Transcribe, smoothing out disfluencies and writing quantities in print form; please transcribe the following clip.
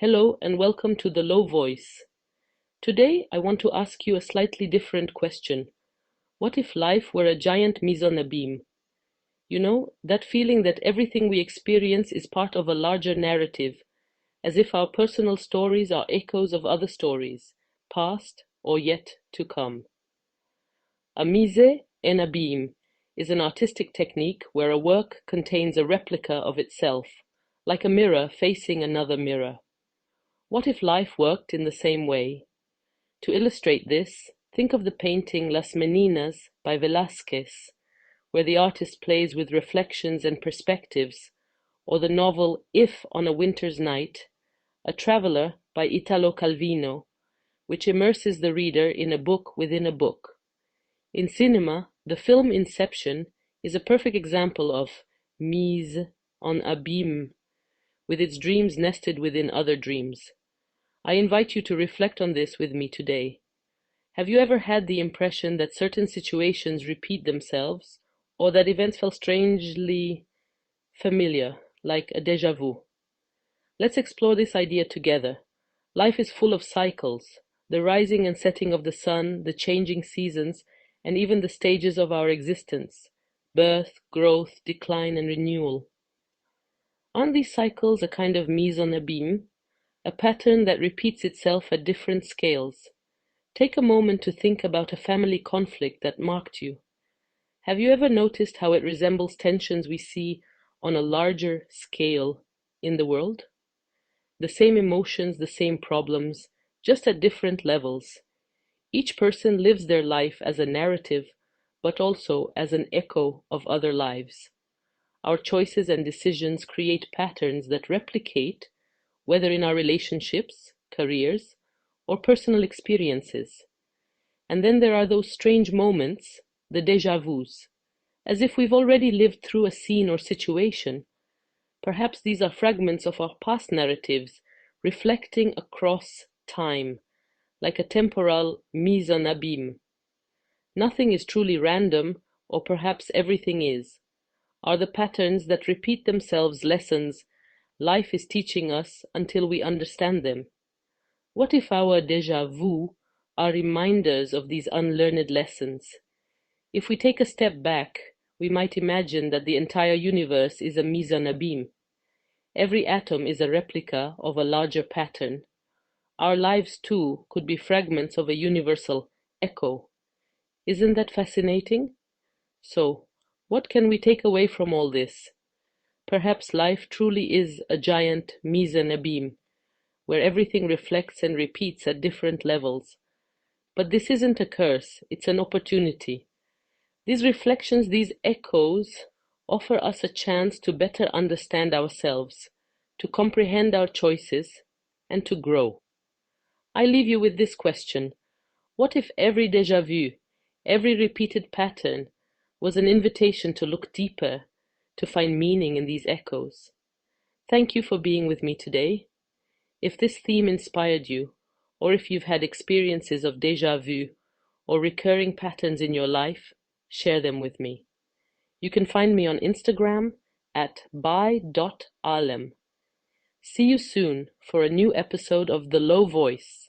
Hello and welcome to The Low Voice. Today I want to ask you a slightly different question. What if life were a giant mise en abîme? You know, that feeling that everything we experience is part of a larger narrative, as if our personal stories are echoes of other stories, past or yet to come. A mise en abîme is an artistic technique where a work contains a replica of itself, like a mirror facing another mirror. What if life worked in the same way? To illustrate this, think of the painting Las Meninas by Velázquez, where the artist plays with reflections and perspectives, or the novel If on a Winter's Night, A Traveller by Italo Calvino, which immerses the reader in a book within a book. In cinema, the film Inception is a perfect example of mise en abîme, with its dreams nested within other dreams. I invite you to reflect on this with me today. Have you ever had the impression that certain situations repeat themselves, or that events felt strangely familiar, like a déjà vu? Let's explore this idea together. Life is full of cycles, the rising and setting of the sun, the changing seasons, and even the stages of our existence: birth, growth, decline, and renewal. Aren't these cycles a kind of mise en abîme, a pattern that repeats itself at different scales? Take a moment to think about a family conflict that marked you. Have you ever noticed how it resembles tensions we see on a larger scale in the world? The same emotions, the same problems, just at different levels. Each person lives their life as a narrative, but also as an echo of other lives. Our choices and decisions create patterns that replicate, whether in our relationships, careers, or personal experiences. And then there are those strange moments, the déjà vus, as if we've already lived through a scene or situation. Perhaps these are fragments of our past narratives reflecting across time, like a temporal mise en abîme. Nothing is truly random, or perhaps everything is. Are the patterns that repeat themselves lessons life is teaching us until we understand them? What if our déjà vu are reminders of these unlearned lessons? If we take a step back, we might imagine that the entire universe is a mise en abîme. Every atom is a replica of a larger pattern. Our lives, too, could be fragments of a universal echo. Isn't that fascinating? So, what can we take away from all this? Perhaps life truly is a giant mise en abîme, where everything reflects and repeats at different levels. But this isn't a curse, it's an opportunity. These reflections, these echoes, offer us a chance to better understand ourselves, to comprehend our choices, and to grow. I leave you with this question. What if every déjà vu, every repeated pattern, was an invitation to look deeper, to find meaning in these echoes? Thank you for being with me today. If this theme inspired you, or if you've had experiences of déjà vu or recurring patterns in your life, share them with me. You can find me on Instagram at by.alem. See you soon for a new episode of The Low Voice.